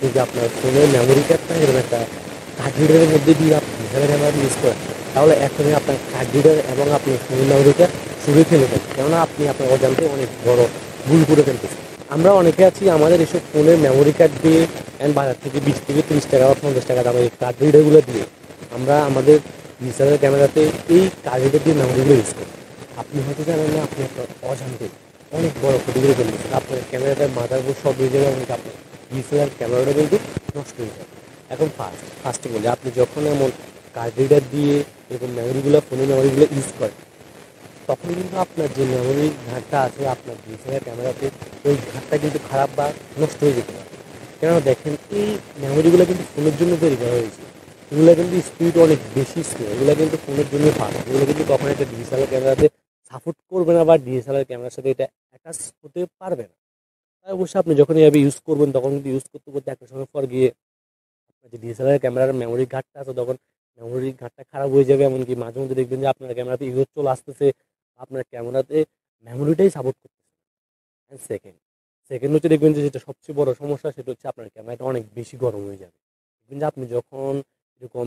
আপনি যে আপনার ফোনের মেমোরি কার্ডটা এরকম একটা কার্ড রিডারের মধ্যে দিয়ে আপনি ডিজিটাল ক্যামেরা ইউজ করেন, তাহলে এখনই আপনার কার্ড রিডার এবং আপনি ফোনের মেমোরি কার্ড ছুঁড়ে ফেলে দেন, কেননা আপনি আপনার অজান্তে অনেক বড় ভুল করে ফেলতেছেন। আমরা অনেকে আছি আমাদের এসব ফোনের মেমোরি কার্ড দিয়ে বাজার থেকে 20 থেকে 30 টাকা বা 50 টাকা দামের এই কার্ড রিডারগুলো দিয়ে আমরা আমাদের ডিজিটাল ক্যামেরাতে এই কার্ড রিডার দিয়ে মেমোরিগুলো ইউজ করি। আপনি হয়তো জানেন না আপনি আপনার অজান্তে অনেক বড় ক্ষতি করে ফেলতেছেন। আপনার ক্যামেরাটার মাদারবোর্ড সব হয়ে যাবে, এমনকি আপনার ডিএসএলআর ক্যামেরাটা কিন্তু নষ্ট হয়ে যাবে। এখন ফার্স্টে বলি, আপনি যখন এমন কার্ড রিডার দিয়ে এরকম মেমোরিগুলো ফোনের মেমোরিগুলো ইউজ করেন, তখন কিন্তু আপনার যে মেমোরি ঘাটটা আছে আপনার ডিএসএলআর ক্যামেরাতে, ওই ঘাটটা কিন্তু খারাপ বা নষ্ট হয়ে যেতে পারে। কেননা দেখেন এই মেমোরিগুলো কিন্তু ফোনের জন্য তৈরি করা হয়েছে, এগুলো কিন্তু স্পিড অনেক বেশি স্লো, এগুলো কিন্তু ফোনের জন্য পাওয়া, এগুলো কিন্তু কখনো একটা ডিএসএলআর ক্যামেরাতে সাপোর্ট করবে না বা ডিএসএলআর ক্যামেরার সাথে এটা অ্যাটাচ হতে পারবে না। তাই অবশ্যই আপনি যখন এইভাবে ইউজ করবেন তখন কিন্তু ইউজ করতে করতে একটা সময় পর গিয়ে আপনার যে ডিএসএলআর ক্যামেরার মেমোরি ঘাটটা আছে তখন মেমোরি ঘাটটা খারাপ হয়ে যাবে, এমনকি মাঝে মধ্যে দেখবেন যে আপনার ক্যামেরাতে ইউজ চলে আসতেছে, আপনার ক্যামেরাতে মেমোরিটাই সাপোর্ট করতেছে। অ্যান্ড সেকেন্ড হচ্ছে দেখবেন যে যেটা সবচেয়ে বড় সমস্যা, সেটা হচ্ছে আপনার ক্যামেরাটা অনেক বেশি গরম হয়ে যাবে। দেখবেন যে আপনি যখন এরকম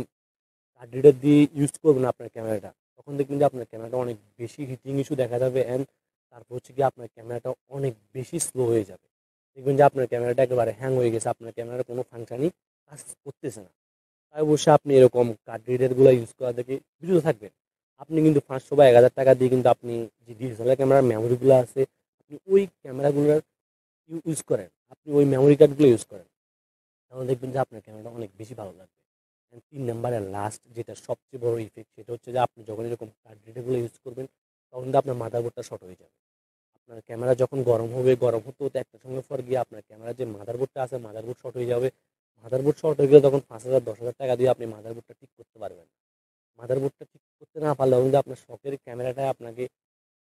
কার্ড রিডার দিয়ে ইউজ করবেন আপনার ক্যামেরাটা, তখন দেখবেন যে আপনার ক্যামেরাটা অনেক বেশি হিটিং ইস্যু দেখা যাবে। অ্যান্ড তারপর হচ্ছে কি আপনার ক্যামেরাটা অনেক বেশি স্লো হয়ে যাবে। দেখবেন যে আপনার ক্যামেরাটা একেবারে হ্যাং হয়ে গেছে, আপনার ক্যামেরার কোনো ফাংশনই কাজ করতেছে না। তাই অবশ্যই আপনি এরকম কার্ড রিডারগুলো ইউজ করা থেকে বিরত থাকবেন। আপনি কিন্তু 500 বা 1000 টাকা দিয়ে কিন্তু আপনি যে ডিএসএলআর ক্যামেরার মেমোরিগুলো আছে আপনি ওই ক্যামেরাগুলোর ইউজ করেন, আপনি ওই মেমোরি কার্ডগুলো ইউজ করেন, তাহলে দেখবেন যে আপনার ক্যামেরাটা অনেক বেশি ভালো লাগবে। 3 নাম্বারে লাস্ট যেটা সবচেয়ে বড় ইফেক্ট, সেটা হচ্ছে যে আপনি যখন এরকম কার্ড রিডারগুলো ইউজ করবেন তখন কিন্তু আপনার মাদারবোর্ডটা শর্ট হয়ে যাবে। আপনার ক্যামেরা যখন গরম হবে, গরম হতে হতে একটা সময় পর গিয়ে আপনার ক্যামেরার যে মাদারবোর্ডটা আছে মাদারবোর্ড শর্ট হয়ে যাবে। মাদারবোর্ড শর্ট হয়ে গেলে তখন 5,000 10,000 টাকা দিয়ে আপনি মাদারবোর্ডটা ঠিক করতে পারবেন। মাদারবোর্ডটা ঠিক করতে না পারলে কিন্তু আপনার শখের ক্যামেরাটা আপনাকে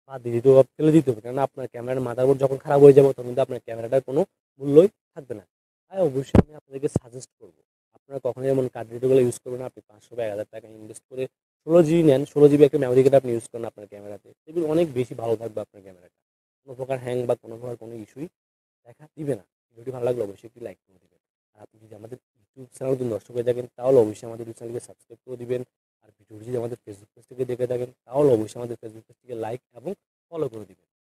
বাদ দিয়ে দিতে হবে, ফেলে দিতে হবে, কেননা আপনার ক্যামেরার মাদারবোর্ড যখন খারাপ হয়ে যাবে তখন কিন্তু আপনার ক্যামেরাটার কোনো মূল্যই থাকবে না। তাই অবশ্যই আমি আপনাদেরকে সাজেস্ট করবো আপনারা কখনোই এমন কার্ড রিডারগুলো ইউজ করবেন না। আপনি 500 বা 1000 টাকা ইনভেস্ট করে 16 জিবি নেন, 16 জিবি একটা মেমোরি কার্ড আপনি ইউজ করেন আপনার ক্যামেরাতে, এগুলো অনেক বেশি ভালো থাকবে আপনার ক্যামেরাটা, কোনো প্রকার হ্যাং বা কোনো প্রকার কোনো ইস্যুই দেখা দিবে না। ভিডিওটি ভালো লাগলে অবশ্যই একটি লাইক করে দেবেন। আর আপনি যদি আমাদের ইউটিউব চ্যানেল যদি নষ্ট হয়ে থাকেন তাহলে অবশ্যই আমাদের ইউটিউব চ্যানেলকে সাবস্ক্রাইব করে দিবেন। আর ভিডিওটি যদি আমাদের ফেসবুক পেজ থেকে দেখে থাকেন তাহলে অবশ্যই আমাদের ফেসবুক পেজ থেকে লাইক এবং ফলো করে দিবেন।